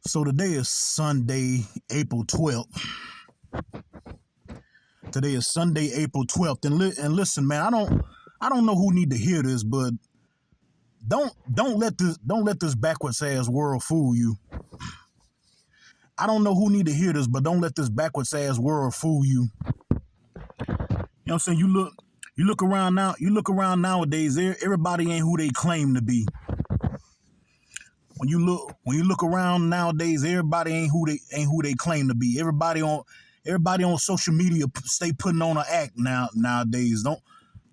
So today is Sunday, April 12th. Today is Sunday, April 12th. And listen, man, I don't know who need to hear this, but don't let this backwards ass world fool you. I don't know who need to hear this, but don't let this backwards ass world fool you. You know what I'm saying? You look around now, nowadays, everybody ain't who they claim to be. When you look around nowadays, everybody ain't who they claim to be. Everybody on social media stay putting on an act nowadays. Don't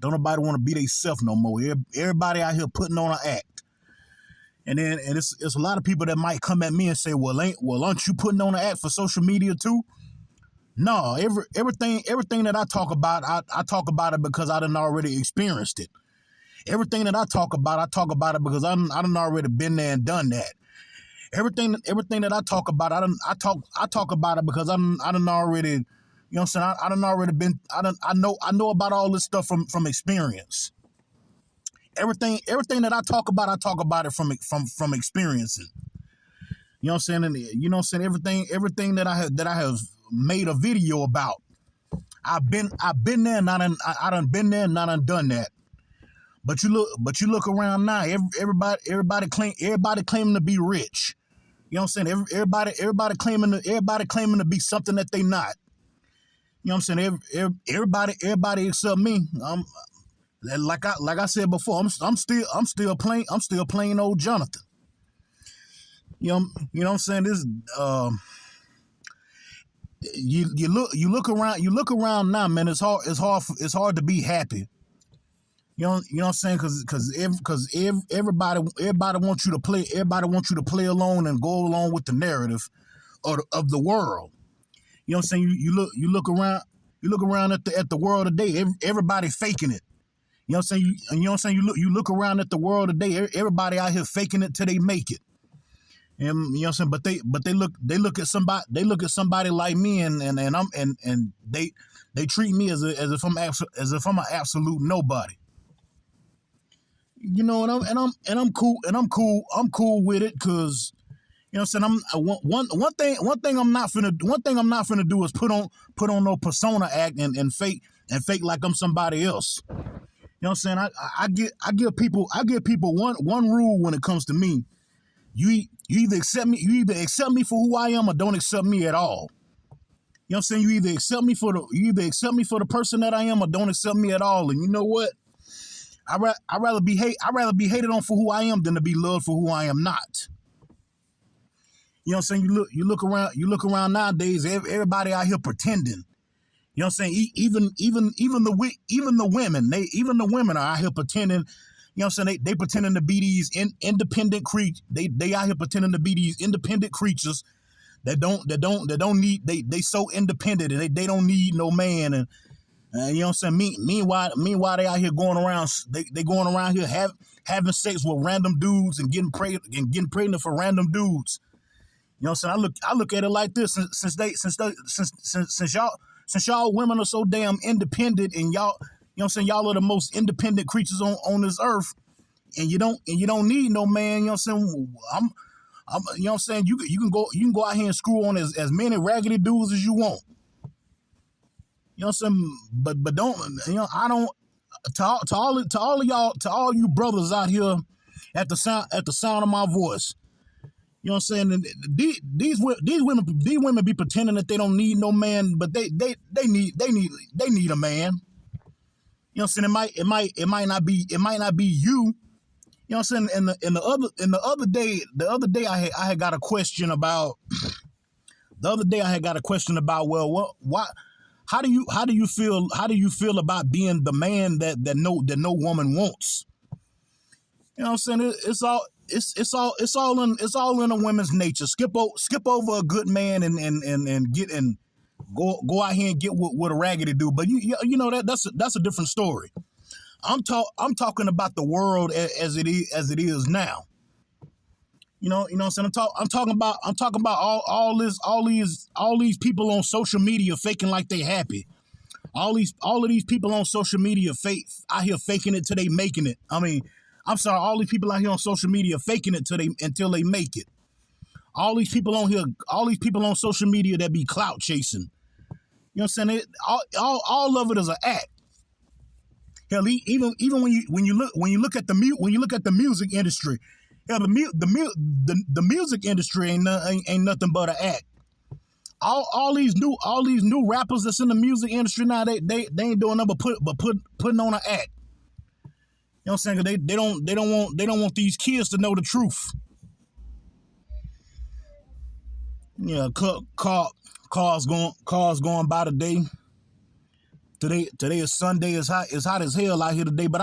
nobody want to be theyself no more. Everybody out here putting on an act. And it's a lot of people that might come at me and say, aren't you putting on an act for social media too? No, everything that I talk about, I talk about it because I done already experienced it. Everything that I talk about it because I done already been there and done that. Everything that I talk about, I talk about it because I done already, you know what I'm saying? I done already been, I know about all this stuff from experience. Everything that I talk about it from experiencing. You know what I'm saying? And you know what I'm saying? Everything that I have made a video about, I've been there and I done been there and I done done that. But you look around now, everybody claiming to be rich. You know what I'm saying? Everybody claiming to be something that they not. You know what I'm saying? Everybody except me. Like I said before, I'm still playing old Jonathan. You know what I'm saying? This you look around now, man. It's hard to be happy. You know what I'm saying? Because everybody wants you to play. Everybody wants you to play along and go along with the narrative of the world. You know what I'm saying? You look around at the world today. Everybody faking it. You know what I'm saying? You know what I'm saying? You look around at the world today. Everybody out here faking it till they make it. And you know what I'm saying? But they look at somebody like me and they treat me as if I'm an absolute nobody. You know, and I'm cool with it because you know what I'm saying. One thing I'm not finna do is put on no persona act and fake like I'm somebody else. You know what I'm saying? I give people one rule when it comes to me. You either accept me for who I am or don't accept me at all. You know what I'm saying? You either accept me for the person that I am or don't accept me at all. And you know what? I'd rather be hated on for who I am than to be loved for who I am not. You know what I'm saying? You look around nowadays, everybody out here pretending. You know what I'm saying? Even the women are out here pretending. You know what I'm saying? They pretending to be these independent creatures. They out here pretending to be these independent creatures that don't need they so independent and they don't need no man and you know what I'm saying? Meanwhile, they out here going around. They going around here having sex with random dudes and getting pregnant for random dudes. You know what I'm saying? I look at it like this: since y'all women are so damn independent, and y'all, you know what I'm saying, y'all are the most independent creatures on this earth, and you don't need no man. You know what I'm saying? You know what I'm saying? You can go out here and screw on as many raggedy dudes as you want. You know what I'm saying? But don't, you know, I don't, to all you brothers out here at the sound of my voice. You know what I'm saying? These women be pretending that they don't need no man, but they need a man. You know what I'm saying? It might not be you. You know what I'm saying? And the other day I had got a question about well, what how do you feel about being the man that no woman wants? You know what I'm saying? It's all in a woman's nature. Skip over a good man and get and go out here and get what a raggedy do. But you know that's a different story. I'm talking about the world as it is now. You know what I'm saying? I'm talking about all these people on social media faking like they happy. All of these people on social media out here faking it till they making it. I mean, I'm sorry, all these people out here on social media faking it until they make it. All these people on here, all these people on social media that be clout chasing. You know what I'm saying? All of it is an act. Hell, even when you look at the music industry, hell, the music industry ain't nothing but an act. All these new rappers that's in the music industry now, they ain't doing nothing but putting on an act. You know what I'm saying? They don't want these kids to know the truth. Yeah, cars going by today. Today is Sunday. It's hot as hell out here today. But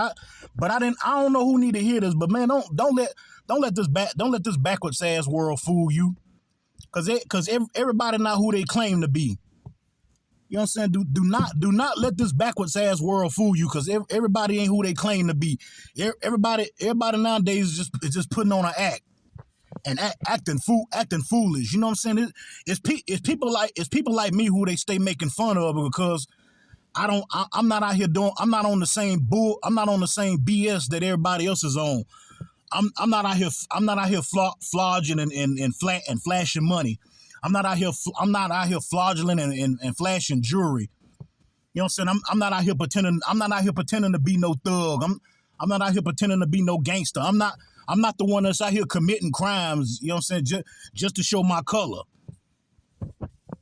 I don't know who need to hear this. But man, don't let this backwards ass world fool you. Cause everybody not who they claim to be. You know what I'm saying? Do not let this backwards ass world fool you. Cause everybody ain't who they claim to be. Everybody nowadays is just putting on an act. And acting foolish. You know what I'm saying? It's people like me who they stay making fun of because I'm not out here I'm not on the same BS that everybody else is on. I'm not out here flogging and flashing money. I'm not out here flogging and flashing jewelry. You know what I'm saying? I'm not out here pretending to be no thug. I'm not out here pretending to be no gangster. I'm not the one that's out here committing crimes, you know what I'm saying, just to show my color.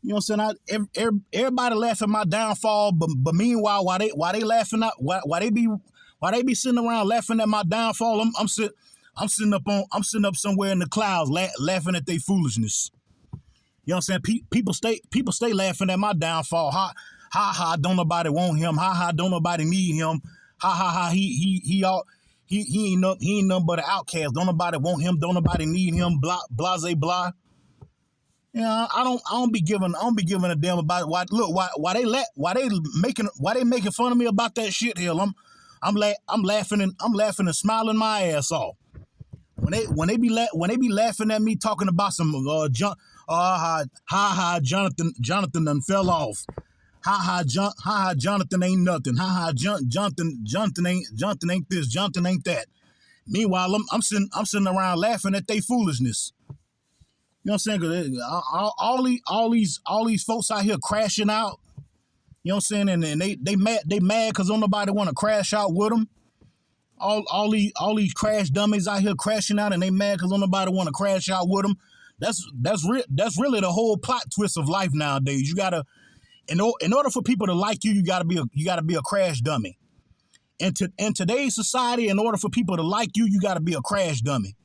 You know what I'm saying? Everybody laughing at my downfall, but meanwhile, while they laughing at why they be sitting around laughing at my downfall, I'm sitting up somewhere in the clouds laughing at their foolishness. You know what I'm saying? People stay laughing at my downfall. Ha, don't nobody want him. Ha, don't nobody need him. Ha, he ain't nothing but an outcast. Don't nobody want him. Don't nobody need him. Blah, blah. Yeah, I don't be giving a damn about why they making fun of me about that shit. Hell, I'm laughing and smiling my ass off. When they be laughing at me talking about some Jonathan done fell off. Jonathan ain't nothing. Jonathan ain't this. Jonathan ain't that. Meanwhile, I'm sitting around laughing at their foolishness. You know what I'm saying? Cause all these folks out here crashing out. You know what I'm saying? And they mad because don't nobody want to crash out with them. All these crash dummies out here crashing out, and they mad because don't nobody want to crash out with them. That's really the whole plot twist of life nowadays. You gotta, in order for people to like you, you gotta be a crash dummy. And in today's society, in order for people to like you, you gotta be a crash dummy.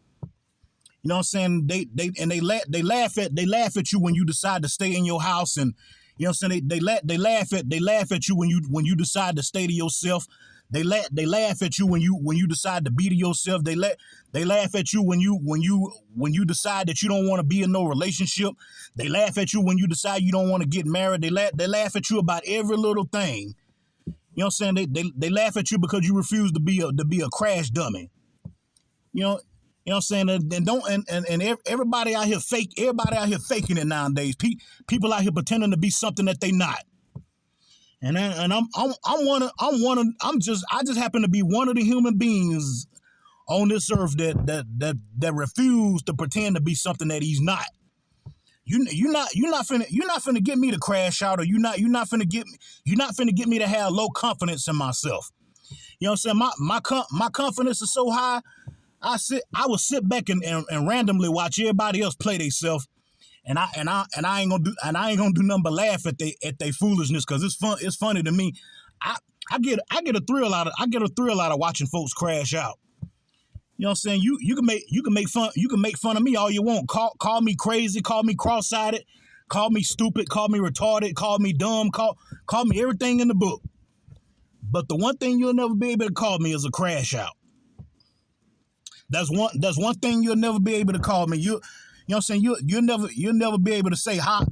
You know what I'm saying? They laugh at you when you decide to stay in your house, and you know what I'm saying? They laugh at you when you decide to stay to yourself. They laugh at you when you decide to be to yourself. They laugh at you when you decide that you don't want to be in no relationship. They laugh at you when you decide you don't want to get married. They laugh at you about every little thing. You know what I'm saying? They laugh at you because you refuse to be a crash dummy. You know what I'm saying? And everybody out here faking it nowadays. People out here pretending to be something that they not. And I just happen to be one of the human beings on this earth that refuse to pretend to be something that he's not. You're not finna get me to crash out, or you're not finna get me to have low confidence in myself. You know what I'm saying? My confidence is so high. I will sit back and randomly watch everybody else play themselves. And I ain't gonna do nothing but laugh at they foolishness, because it's funny to me. I get a thrill out of watching folks crash out. You know what I'm saying? You can make fun of me all you want. Call me crazy, call me cross-eyed, call me stupid, call me retarded, call me dumb, call me everything in the book. But the one thing you'll never be able to call me is a crash out. That's one thing you'll never be able to call me. You know what I'm saying? You'll never be able to say I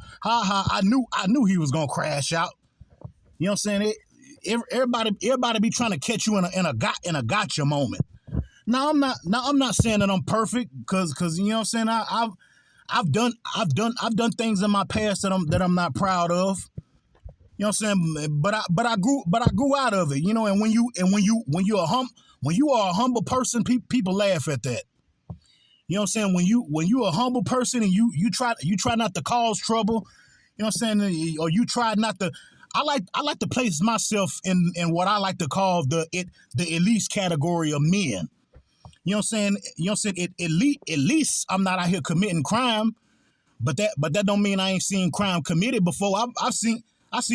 knew he was gonna crash out. You know what I'm saying? Everybody be trying to catch you in a gotcha moment. Now I'm not saying that I'm perfect, because you know what I'm saying? I've done things in my past that I'm not proud of. You know what I'm saying? But I grew out of it. You know, and when you are a humble person, people laugh at that. You know what I'm saying? When you a humble person and you try not to cause trouble, you know what I'm saying, or you try not to. I like to place myself in what I like to call the elite category of men. You know what I'm saying? You know what I'm saying? At least I'm not out here committing crime, but that don't mean I ain't seen crime committed before. I seen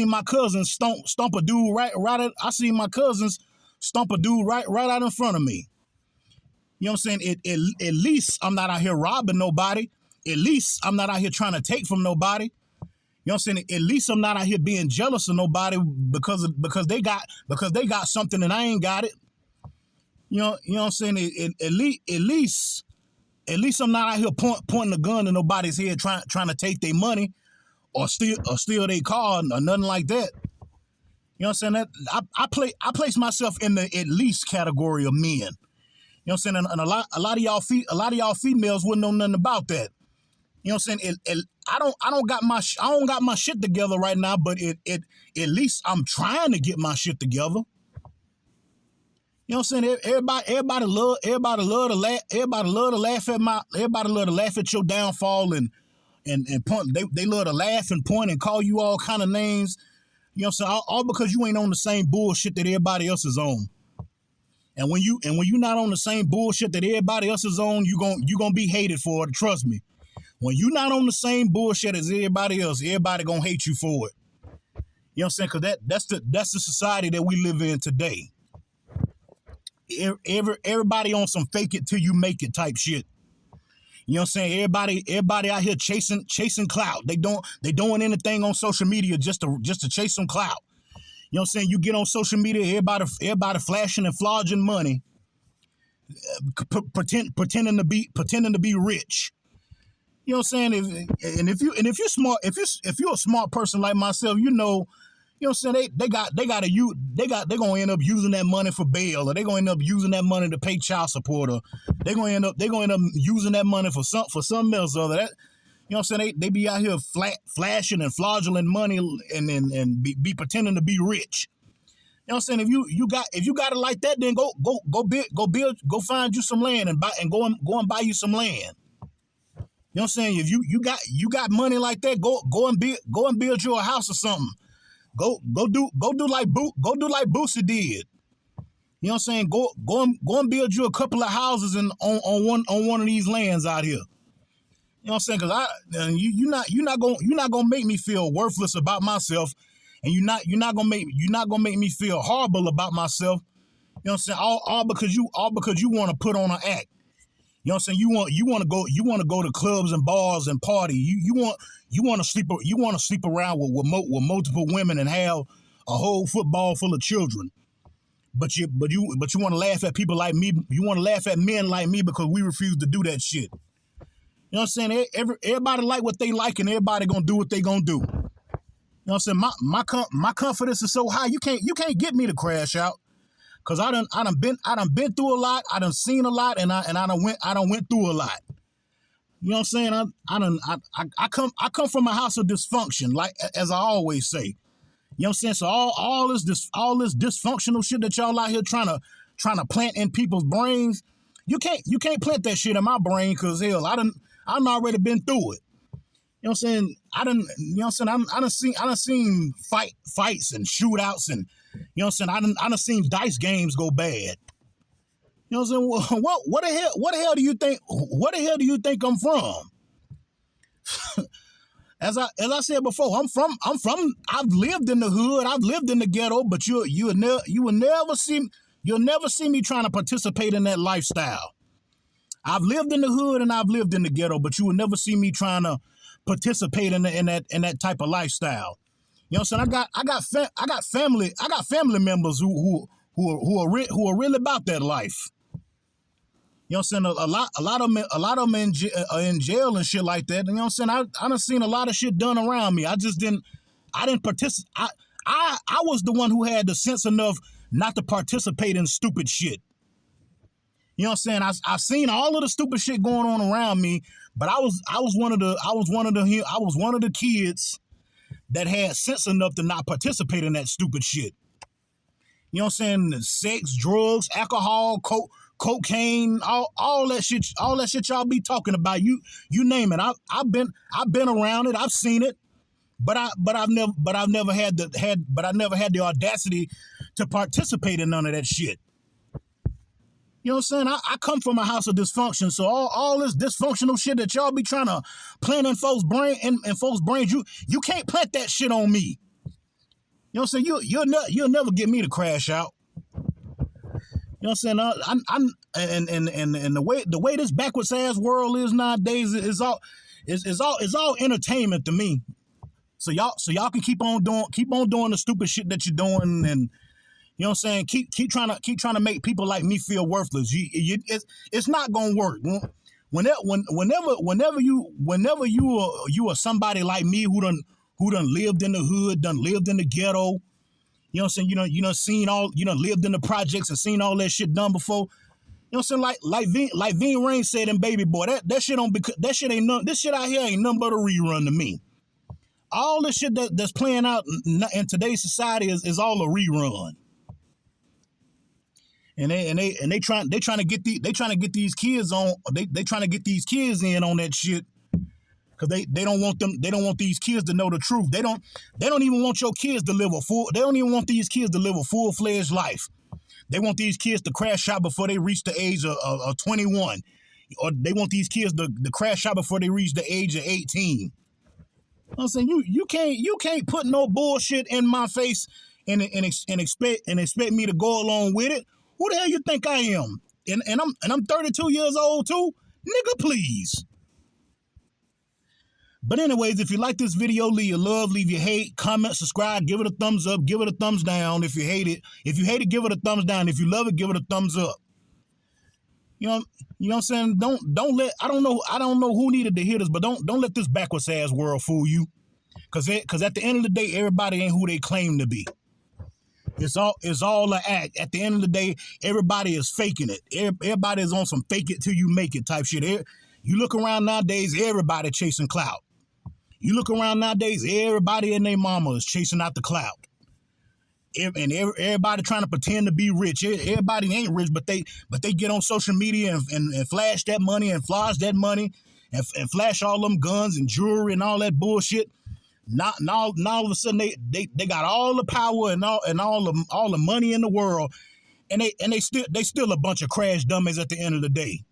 my cousins stomp a dude I seen my cousins stomp a dude right out in front of me. You know what I'm saying? At least I'm not out here robbing nobody. At least I'm not out here trying to take from nobody. You know what I'm saying? At least I'm not out here being jealous of nobody because they got something and I ain't got it. You know what I'm saying? At least I'm not out here pointing a gun to nobody's head trying to take their money or steal their car or nothing like that. You know what I'm saying? That I place myself in the at least category of men. You know what I'm saying? And a lot of y'all females wouldn't know nothing about that. You know what I'm saying? I don't got my shit together right now, but at least I'm trying to get my shit together. You know what I'm saying? Everybody love to laugh at your downfall and point. They love to laugh and point and call you all kind of names. You know what I'm saying? All because you ain't on the same bullshit that everybody else is on. And when you not on the same bullshit that everybody else is on, you gonna be hated for it. Trust me. When you not on the same bullshit as everybody else, everybody gonna hate you for it. You know what I'm saying? Because that's the society that we live in today. Everybody on some fake it till you make it type shit. You know what I'm saying? Everybody out here chasing clout. They doing anything on social media just to chase some clout. You know what I'm saying? You get on social media, everybody flashing and flogging money, pretending to be rich. You know what I'm saying? If you're smart, if you're a smart person like myself, you know what I'm saying? They're gonna end up using that money for bail, or they're gonna end up using that money to pay child support, or they're gonna end up using that money for something else or that. You know what I'm saying? They be out here flashing and fraudulent money and be pretending to be rich. You know what I'm saying? If you got it like that, then go find you some land and go and buy you some land. You know what I'm saying? If you got money like that, go and build you a house or something. Go do like Boosie did. You know what I'm saying? Go and build you a couple of houses on one of these lands out here. You know what I'm saying? Because you're not gonna make me feel worthless about myself, and you're not gonna make me feel horrible about myself. You know what I'm saying? All because you want to put on an act. You know what I'm saying? You want to go to clubs and bars and party. You want to sleep around with multiple women and have a whole football full of children. But you want to laugh at people like me. You want to laugh at men like me because we refuse to do that shit. You know what I'm saying? Everybody like what they like, and everybody gonna do what they gonna do. You know what I'm saying? My confidence is so high, you can't get me to crash out. Cause I done been through a lot, I done seen a lot, and I done went through a lot. You know what I'm saying? I come from a house of dysfunction, like as I always say. You know what I'm saying? So all this dysfunctional shit that y'all out here trying to plant in people's brains, you can't plant that shit in my brain, cause hell, I'm already been through it. You know what I'm saying? I done seen fights and shootouts, and you know what I'm saying? I done seen dice games go bad. You know what I'm saying? What the hell do you think I'm from? As I said before, I've lived in the hood, I've lived in the ghetto, but you'll never see me trying to participate in that lifestyle. I've lived in the hood and I've lived in the ghetto, but you will never see me trying to participate in that type of lifestyle. You know what I'm saying? I got family members who are really about that life. You know what I'm saying? A lot of them are in jail and shit like that. You know what I'm saying? I done seen a lot of shit done around me. I didn't participate. I was the one who had the sense enough not to participate in stupid shit. You know what I'm saying? I've seen all of the stupid shit going on around me, but I was one of the kids that had sense enough to not participate in that stupid shit. You know what I'm saying? Sex, drugs, alcohol, cocaine, all that shit y'all be talking about. You name it. I've been around it. I've seen it. But I've never had the audacity to participate in none of that shit. You know what I'm saying? I come from a house of dysfunction, so all this dysfunctional shit that y'all be trying to plant in folks' brains, you can't plant that shit on me. You know what I'm saying? You'll never get me to crash out. You know what I'm saying? And the way this backwards ass world is nowadays is all entertainment to me. So y'all can keep on doing the stupid shit that you're doing, and you know what I'm saying? Keep trying to make people like me feel worthless. It's not gonna work. Whenever you are somebody like me who done lived in the hood, done lived in the ghetto, you know what I'm saying? You know seen all, lived in the projects and seen all that shit done before. You know what I'm saying? Like Ving Rhames said in Baby Boy, that shit ain't none. This shit out here ain't nothing but a rerun to me. All the shit that's playing out in today's society is all a rerun. And they trying to get these kids on. They trying to get these kids in on that shit because they don't want these kids to know the truth. They don't even want your kids to live they don't even want these kids to live a full-fledged life. They want these kids to crash out before they reach the age of 21, or they want these kids to crash out before they reach the age of 18. I'm saying you can't put no bullshit in my face and expect me to go along with it. Who the hell you think I am? And I'm 32 years old too, nigga. Please. But anyways, if you like this video, leave your love, leave your hate, comment, subscribe, give it a thumbs up, give it a thumbs down. If you hate it, give it a thumbs down. If you love it, give it a thumbs up. You know what I'm saying? Don't let I don't know who needed to hear this, but don't let this backwards ass world fool you. Cause at the end of the day, everybody ain't who they claim to be. It's all an act. At the end of the day, everybody is faking it. Everybody is on some fake it till you make it type shit. You look around nowadays, everybody chasing clout. You look around nowadays, everybody and their mama is chasing out the clout. And everybody trying to pretend to be rich. Everybody ain't rich, but they get on social media and flash that money and flash that money and flash all them guns and jewelry and all that bullshit. Now all of a sudden they got all the power and all the money in the world, and they still a bunch of crash dummies at the end of the day.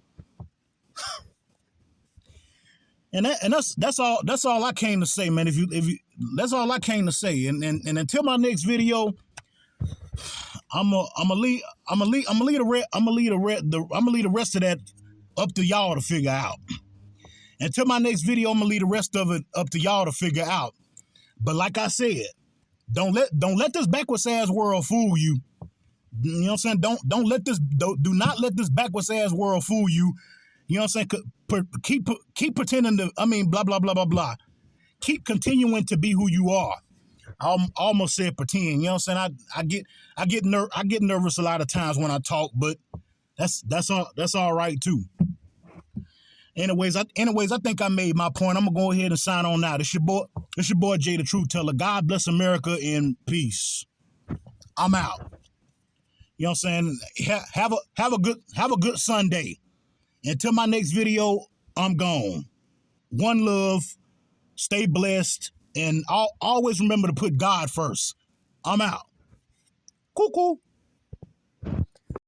And that's all I came to say, man. If you that's all I came to say. And until my next video, I'm gonna leave the rest of that up to y'all to figure out. Until my next video, I'm gonna leave the rest of it up to y'all to figure out. But like I said, don't let this backwards ass world fool you. You know what I'm saying? Do not let this backwards ass world fool you. You know what I'm saying? Keep pretending to, blah, blah, blah, blah, blah. Keep continuing to be who you are. I almost said pretend. You know what I'm saying? I get nervous a lot of times when I talk, but that's all right too. Anyways, I think I made my point. I'm gonna go ahead and sign on now. It's your boy Jay the Truth Teller. God bless America and peace. I'm out. You know what I'm saying? Have a good Sunday. Until my next video, I'm gone. One love, stay blessed, and always remember to put God first. I'm out. Cuckoo.